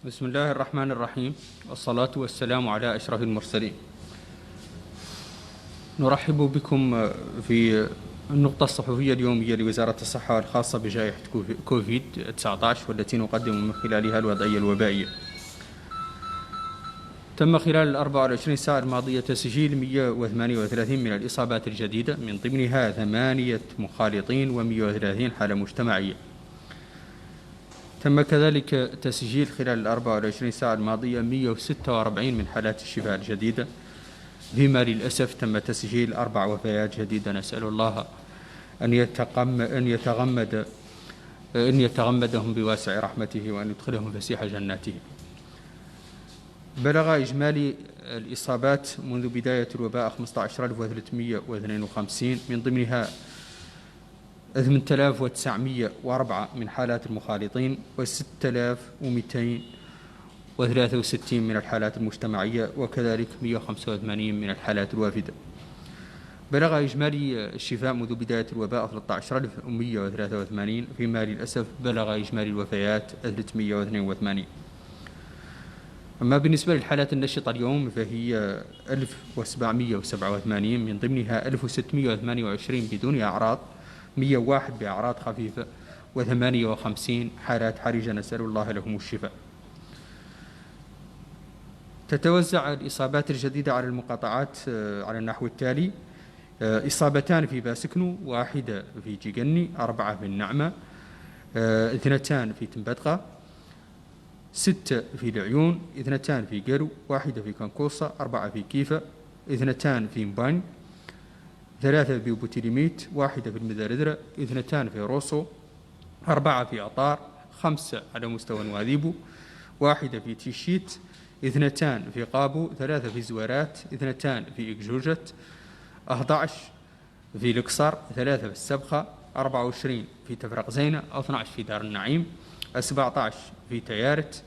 بسم الله الرحمن الرحيم، والصلاة والسلام على أشرف المرسلين. نرحب بكم في النقطة الصحفية اليومية لوزارة الصحة الخاصة بجائحة كوفيد-19، والتي نقدم من خلالها الوضعية الوبائية. تم خلال 24 ساعة الماضية تسجيل 138 من الإصابات الجديدة، من ضمنها 8 مخالطين و130 حالة مجتمعية. تم كذلك تسجيل خلال 24 ساعة الماضية 146 من حالات الشفاء الجديدة، فيما للأسف تم تسجيل 4 وفيات جديدة. نسأل الله أن يتغمدهم بواسع رحمته وأن يدخلهم فسيح جناته. بلغ إجمالي الإصابات منذ بداية الوباء 15352، من ضمنها 8904 من حالات المخالطين و6263 من الحالات المجتمعية، وكذلك 185 من الحالات الوافدة. بلغ إجمالي الشفاء منذ بداية الوباء 13183، فيما للأسف بلغ إجمالي الوفيات 382. أما بالنسبة للحالات النشطة اليوم فهي 1787، من ضمنها 1628 بدون أعراض، 101 بأعراض خفيفة، و58 حالات حرجة نسأل الله لهم الشفاء. تتوزع الإصابات الجديدة على المقاطعات على النحو التالي: إصابتان في باسكنو، 1 في جيجني، 4 في النعمة، 2 في تنبتغا، 6 في العيون، 2 في قرو، 1 في كنكوصة، 4 في كيفة، 2 في مبان، 3 في بوتيليميت، 1 في المدردرة، 2 في روسو، 4 في عطار، 5 على مستوى نواذيبو، 1 في تيشيت، 2 في قابو، 3 في زوارات، 2 في إكجوجت، 11 في القصر، 3 في السبخة، 24 في تفرق زينة، 12 في دار النعيم، 17 في تيارت،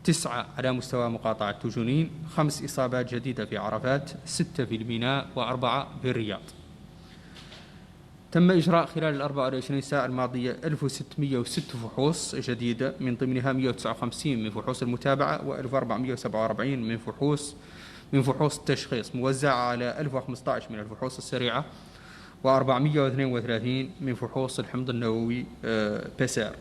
9 على مستوى مقاطعة تجونين، 5 إصابات جديدة في عرفات، 6 في الميناء، و4 في الرياض. تم إجراء خلال 24 ساعة الماضية 1606 فحوص جديدة، من ضمنها 159 من فحوص المتابعة، و1447 من فحوص التشخيص، موزعة على 1015 من الفحوص السريعة، و432 من فحوص الحمض النووي PCR.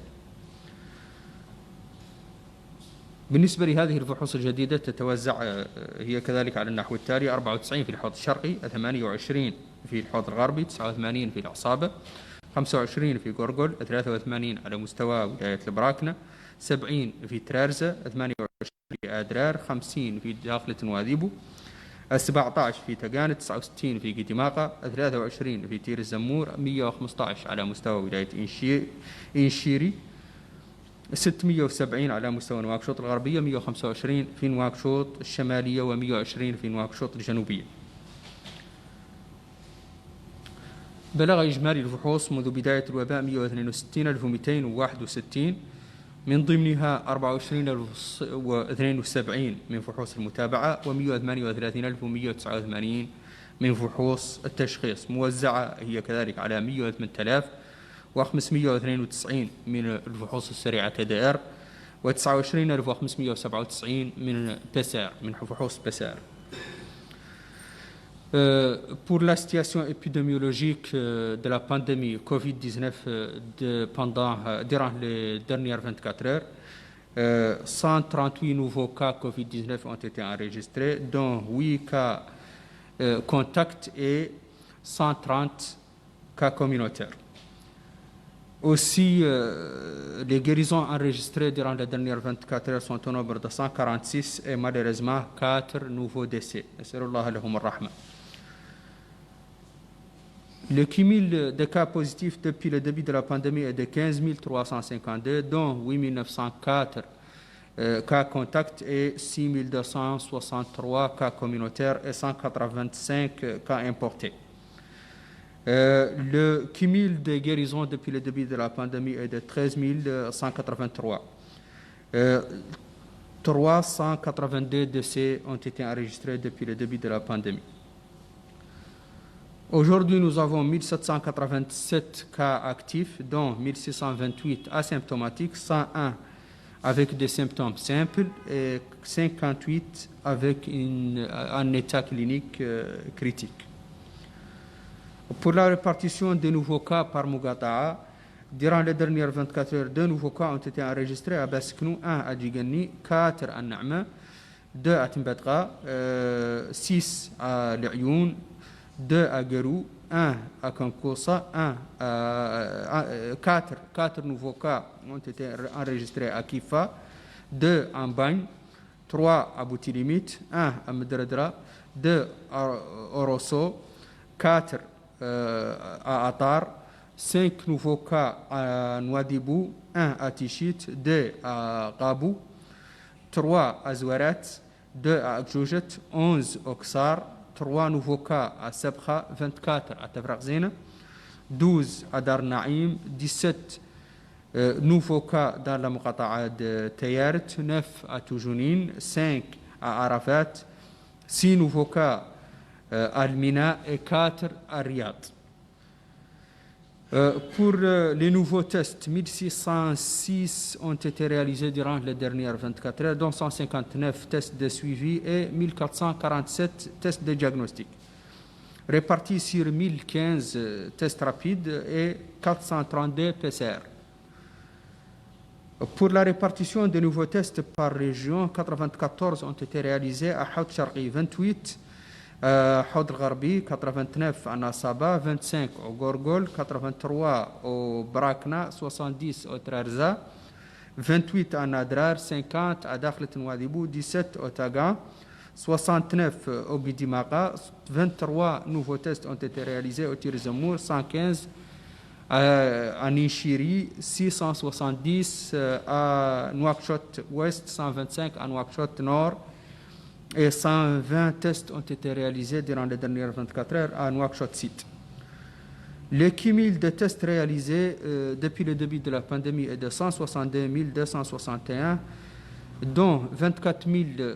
بالنسبة لهذه الفحوص الجديدة تتوزع هي كذلك على النحو التالي: 94 في الحوض الشرقي، 28 في الحوض الغربي، 89 في العصابة، 25 في غورغول، 83 على مستوى ولاية البراكنة، 70 في ترارزة، 28 في أدرار، 50 في داخلة نواذيبو، 17 في تقانة، 69 في قدماقة، 23 في تير الزمور، 115 على مستوى ولاية إنشيري، 670 على مستوى نواكشوط الغربية، 125 في نواكشوط الشمالية، و120 في نواكشوط الجنوبية. بلغ إجمالي الفحوص منذ بداية الوباء 162261، من ضمنها 24072 من فحوص المتابعة، و138189 من فحوص التشخيص، موزعة هي كذلك على 108592 من الفحوص السريعة TDR، و29597 من PCR، من فحوص PCR. Pour la situation épidémiologique de la pandémie Covid-19 durant les dernières 24 heures, 138 nouveaux cas Covid-19 ont été enregistrés, dont 8 cas contacts et 130 cas communautaires. Aussi, les guérisons enregistrées durant les dernières 24 heures sont au nombre de 146 et malheureusement 4 nouveaux décès. Nas'alullah lahum ar-rahma. Le cumul de cas positifs depuis le début de la pandémie est de 15 352, dont 8 904 cas contacts et 6 263 cas communautaires et 185 cas importés. Le cumul de guérison depuis le début de la pandémie est de 13 183. 382 décès ont été enregistrés depuis le début de la pandémie. Aujourd'hui, nous avons 1787 cas actifs, dont 1628 asymptomatiques, 101 avec des symptômes simples et 58 avec un état clinique critique. Pour la répartition des nouveaux cas par Muqata'a, durant les dernières 24 heures, 2 nouveaux cas ont été enregistrés à Basknou, 1 à Djigani, 4 à Na'ma, 2 à Timbadra, 6 à La'youn, 2 à Garou, 1 à Kankoussa, 4 nouveaux cas ont été enregistrés à Kifa, 2 à Mbagne, 3 à Boutilimit, 1 à Medredra, 2 à Orosso, 4 à Atar, 5 nouveaux cas à Nouadhibou, 1 à Tichit, 2 à Qabou, 3 à Zouarat, 2 à Akjoujet, 11 au Ksar, 3 nouveaux cas à Sabkha, 24 à Tafraqzina, 12 à Dar Naïm, 17 nouveaux cas dans la Muqata'a de Tayaret, 9 à Toujounine, 5 à Arafat, 6 nouveaux cas à Al-Mina et 4 à Riyad. Pour les nouveaux tests, 1606 ont été réalisés durant les dernières 24 heures, dont 159 tests de suivi et 1447 tests de diagnostic, répartis sur 1015 tests rapides et 432 PCR. Pour la répartition des nouveaux tests par région, 94 ont été réalisés à Haut Sharqi, 28 Haut Gharbi, 89 à Nasaba, 25 au Gorgol, 83 au Brakna, 70 au Trarza, 28 à Nadrar, 50 à Dakhlet Nouadhibou, 17 au Taga, 69 au Bidimaka, 23 nouveaux tests ont été réalisés au Tirzamour, 115 à Nishiri, 670 à Nouakchott Ouest, 125 à Nouakchott Nord, et 120 tests ont été réalisés durant les dernières 24 heures à Nouakchott Site. Le cumul de tests réalisés depuis le début de la pandémie est de 162 261, dont 24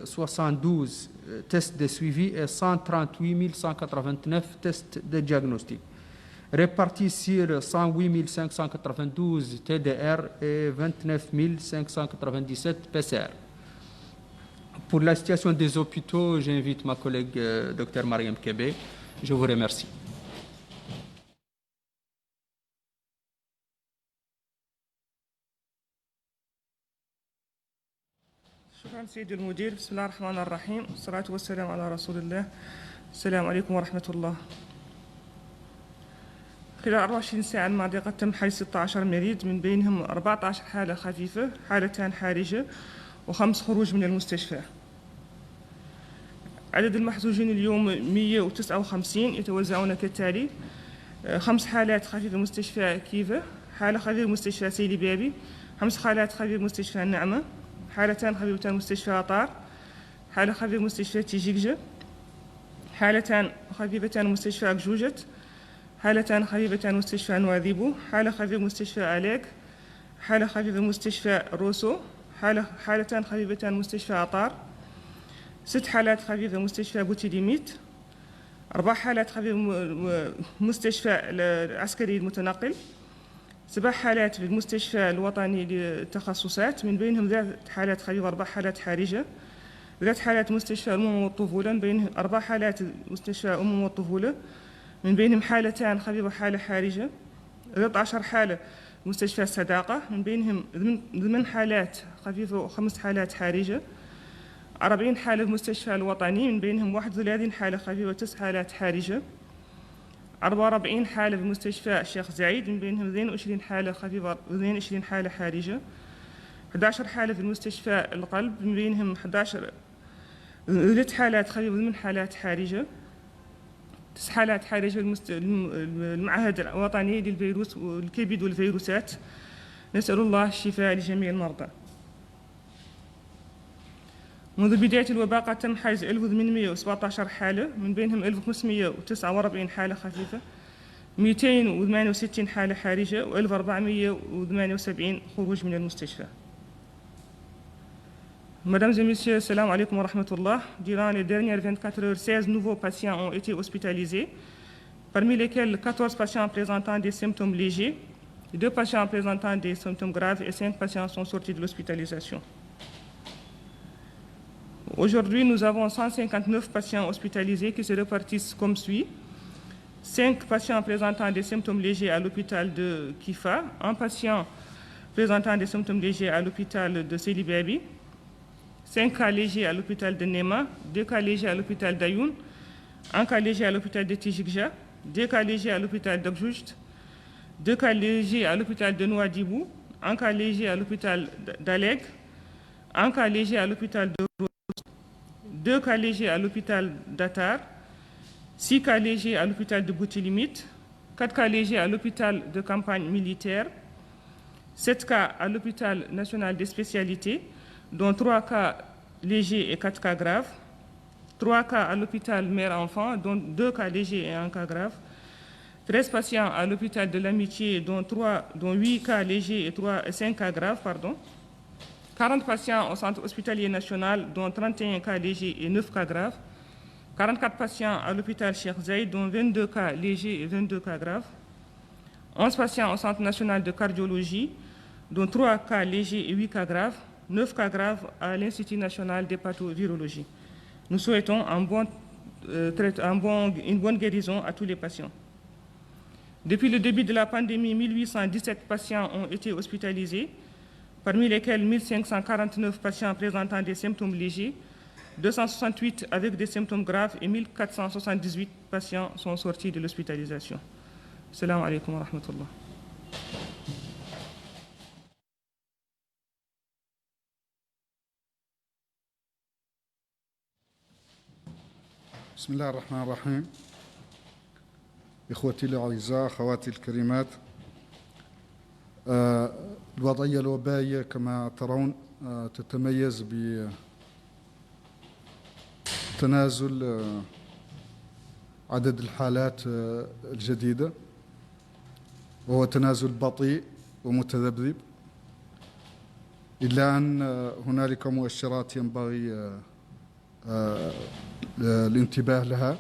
072 tests de suivi et 138 189 tests de diagnostic, répartis sur 108 592 TDR et 29 597 PCR. Pour la situation des hôpitaux, j'invite ma collègue Dr Mariam Kébé. Je vous remercie. شكرا سيدي المدير. بسم الله الرحمن الرحيم، والصلاة والسلام على رسول الله. السلام عليكم ورحمة الله. خلال 24 ساعة الماضية قد تم حجز 16 مريض، من بينهم 14 حالة خفيفة، حالتان حرجة، و5 خروج من المستشفى. عدد المحجوجين اليوم 159 يتوزعون كالتالي: 5 حالات خفيفة مستشفى كيفا، حالة خفيفة مستشفى سيدي بابي، 5 حالات خفيفة مستشفى النعمة، حالتان خفيفتان مستشفى أطار، حالة خفيفة مستشفى تيجيكجة، حالتان خفيفتان مستشفى أكجوجت، حالتان خفيفتان مستشفى نواذيبو، حالة خفيفة مستشفى أليك، حالة خفيفة مستشفى روسو، حالتان خفيفتان مستشفى أطار، 6 حالات خفيفة مستشفى بوتيليميت، 4 حالات خفيفة مستشفى العسكري المتنقل، 7 حالات في المستشفى الوطني للتخصصات، من بينهم 3 حالات خفيفة، 4 حالات حرجة، 3 حالات مستشفى الأمم والطفولة، من بينهم 4 حالات مستشفى الأمم والطفولة، من بينهم حالتان خفيفة وحالة حرجة، 13 حالة مستشفى الصداقة، من بينهم 8 حالات خفيفة و5 حالات حرجة، 40 حالة في المستشفى الوطني، من بينهم 31 حالة خفيفة و9 حالات حرجة، 44 حالة في مستشفى الشيخ زايد، من بينهم 22 حالة خفيفة و22 حالة حرجة، 11 حالة في المستشفى القلب، من بينهم 3 حالات خفيفة و8 حالات حرجة، 9 حالات حرجة في المعهد الوطني للفيروس والكبد والفيروسات. نسأل الله الشفاء لجميع المرضى. منذ بداية الوباء قد تم حجز 1817 حالة، من بينهم 1549 حالة خفيفة، 268 حالة حرجة، و1478 خروج من المستشفى. Mesdames et messieurs, salam alaikum wa rahmatullah. Durant les dernières 24 heures, 16 nouveaux patients ont été hospitalisés, parmi lesquels 14 patients présentant des symptômes légers, 2 patients présentant des symptômes graves et 5 patients sont sortis de l'hospitalisation. Aujourd'hui, nous avons 159 patients hospitalisés qui se répartissent comme suit. 5 patients présentant des symptômes légers à l'hôpital de Kifa, 1 patient présentant des symptômes légers à l'hôpital de Selibabi, 5 cas légers à l'hôpital de Nema, 2 cas légers à l'hôpital d'Ayoun, 1 cas léger à l'hôpital de Tijikja, 2 cas légers à l'hôpital d'Abjoujt, 2 cas légers à l'hôpital de Nouadhibou, 1 cas léger à l'hôpital d'Aleg, 1 cas léger à l'hôpital de Rous, 2 cas légers à l'hôpital d'Atar, 6 cas légers à l'hôpital de Boutilimit, 4 cas légers à l'hôpital de campagne militaire, 7 cas à l'hôpital national des spécialités, dont 3 cas légers et 4 cas graves, 3 cas à l'hôpital mère-enfant, dont 2 cas légers et 1 cas grave, 13 patients à l'hôpital de l'Amitié, dont 8 cas légers et 5 cas graves, 40 patients au centre hospitalier national, dont 31 cas légers et 9 cas graves, 44 patients à l'hôpital Cheikh Zayed, dont 22 cas légers et 22 cas graves, 11 patients au centre national de cardiologie, dont 3 cas légers et 8 cas graves, 9 cas graves à l'Institut national d'hépatovirologie. Nous souhaitons une bonne guérison à tous les patients. Depuis le début de la pandémie, 1817 patients ont été hospitalisés, parmi lesquels 1549 patients présentant des symptômes légers, 268 avec des symptômes graves et 1478 patients sont sortis de l'hospitalisation. Assalamu alaikum wa rahmatullah. بسم الله الرحمن الرحيم. إخوتي الأعزاء، أخواتي الكريمات، الوضعية الوبائية كما ترون تتميز بتنازل عدد الحالات الجديدة، وهو تنازل بطيء ومتذبذب، إلا أن هنالك مؤشرات ينبغي الانتباه لها.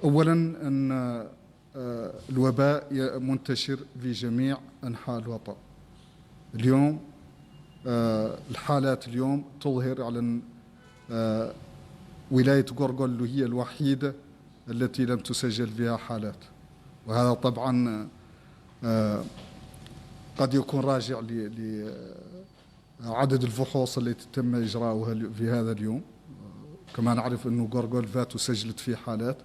أولاً أن الوباء منتشر في جميع أنحاء الوطن. اليوم الحالات اليوم تظهر على أن ولاية غورغول هي الوحيدة التي لم تسجل فيها حالات، وهذا طبعاً قد يكون راجع لعدد الفحوص التي تم إجراؤها في هذا اليوم. كما نعرف أنه غورغول فات وسجلت فيه حالات،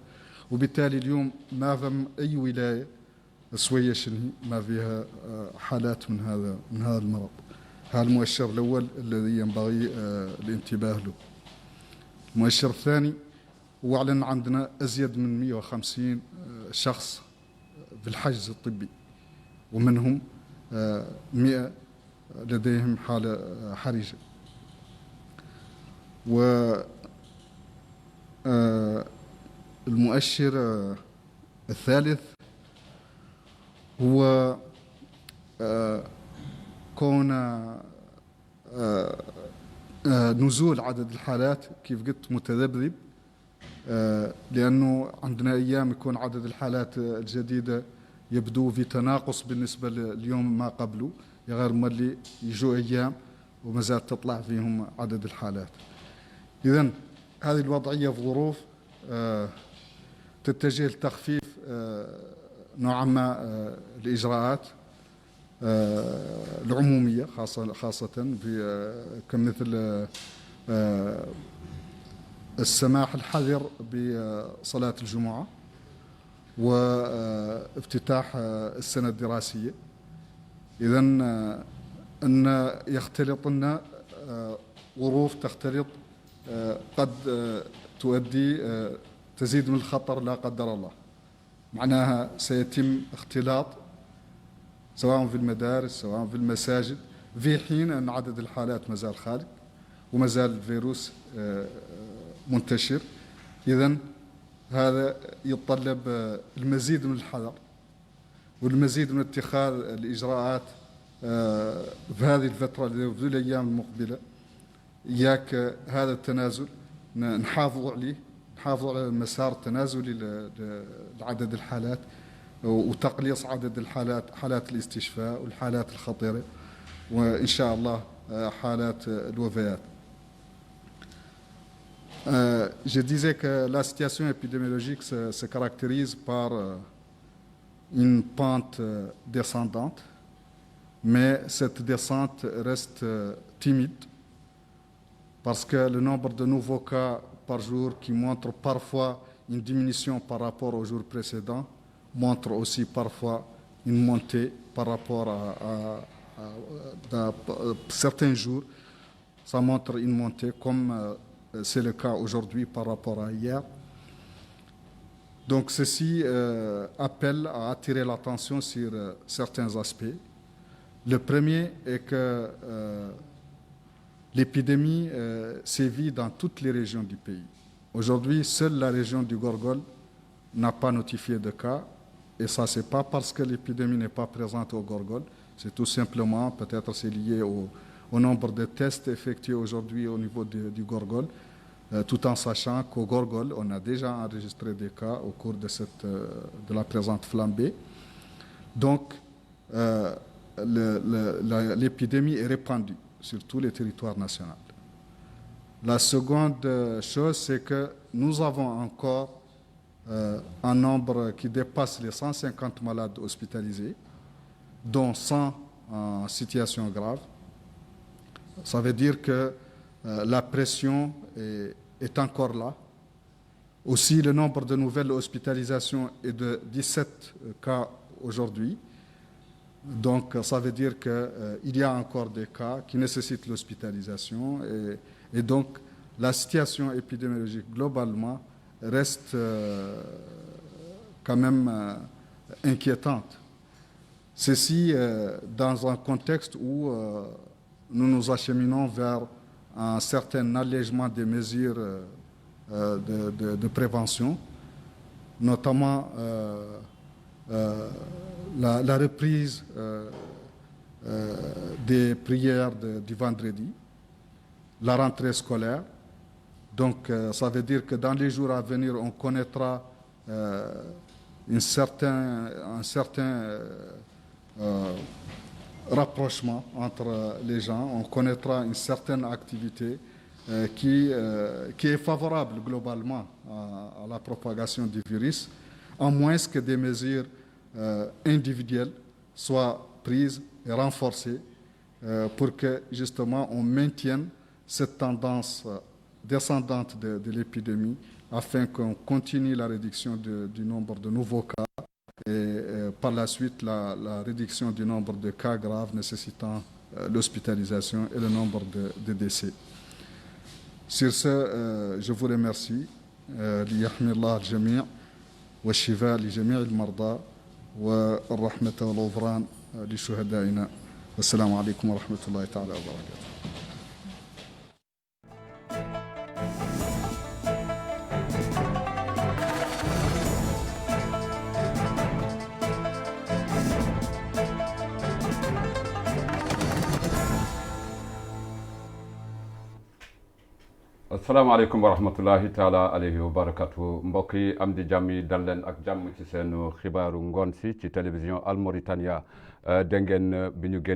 وبالتالي اليوم ما فم أي ولاية سوية شنهي ما فيها حالات من هذا المرض. هذا المؤشر الأول الذي ينبغي الانتباه له. المؤشر الثاني هو أعلن عندنا أزيد من 150 شخص في الحجز الطبي، ومنهم 100 لديهم حالة حرجة. المؤشر الثالث هو كون نزول عدد الحالات كيف قلت متذبذب، لأنه عندنا أيام يكون عدد الحالات الجديدة يبدو في تناقص بالنسبة لليوم ما قبله، غير ملي يجوا أيام ومازال تطلع فيهم عدد الحالات. إذن هذه الوضعية في ظروف تتجه لتخفيف نوعا ما الإجراءات العمومية، خاصة في كمثل السماح الحذر بصلاة الجمعة وافتتاح السنة الدراسية. إذن أن يختلط لنا ظروف تختلط قد تؤدي تزيد من الخطر لا قدر الله. معناها سيتم اختلاط سواء في المدارس سواء في المساجد، في حين أن عدد الحالات مازال خالد ومازال الفيروس منتشر. إذن هذا يتطلب المزيد من الحذر والمزيد من اتخاذ الإجراءات في هذه الفترة في الأيام المقبلة. إياك هذا التنازل نحافظ عليه، نحافظ على المسار التنازلي لعدد الحالات، وتقليص عدد حالات الاستشفاء والحالات الخطيرة وإن شاء الله حالات الوفيات. Je disais que la situation épidémiologique se caractérise par une pente descendante, mais cette descente reste timide parce que le nombre de nouveaux cas par jour qui montre parfois une diminution par rapport au jour précédent montre aussi parfois une montée par rapport à certains jours. Ça montre une montée comme c'est le cas aujourd'hui par rapport à hier. Donc ceci appelle à attirer l'attention sur certains aspects. Le premier est que l'épidémie sévit dans toutes les régions du pays. Aujourd'hui, seule la région du Gorgol n'a pas notifié de cas. Et ça, ce n'est pas parce que l'épidémie n'est pas présente au Gorgol. C'est tout simplement, peut-être c'est lié au nombre de tests effectués aujourd'hui au niveau du Gorgol, tout en sachant qu'au Gorgol, on a déjà enregistré des cas au cours de la présente flambée. Donc, l'épidémie est répandue sur tous les territoires nationaux. La seconde chose, c'est que nous avons encore un nombre qui dépasse les 150 malades hospitalisés, dont 100 en situation grave. Ça veut dire que la pression est encore là. Aussi, le nombre de nouvelles hospitalisations est de 17 cas aujourd'hui. Donc, ça veut dire qu'il y a encore des cas qui nécessitent l'hospitalisation. Et donc, la situation épidémiologique globalement reste quand même inquiétante. Ceci dans un contexte où nous nous acheminons vers un certain allègement des mesures de prévention, notamment la reprise des prières du vendredi, la rentrée scolaire. Donc, ça veut dire que dans les jours à venir, on connaîtra un certain rapprochement entre les gens, on connaîtra une certaine activité qui est favorable globalement à la propagation du virus, à moins que des mesures individuelles soient prises et renforcées pour que justement on maintienne cette tendance descendante de l'épidémie afin qu'on continue la réduction du nombre de nouveaux cas et par la suite la réduction du nombre de cas graves nécessitant l'hospitalisation et le nombre de décès. Sur ce, je vous remercie. ليحمي الله الجميع والشفاء لجميع المرضى والرحمة والغفران لشهدائنا والسلام عليكم ورحمة الله تعالى وبركاته. asalaamaaleykum wa rahmatullahi taala alayhi wa barakatu mbokk yi am di jàmm yi dal leen ak jàmm ci seen xibaaru ngoon si ci télévision Al Mauritania dégg ngeen bi ñu génne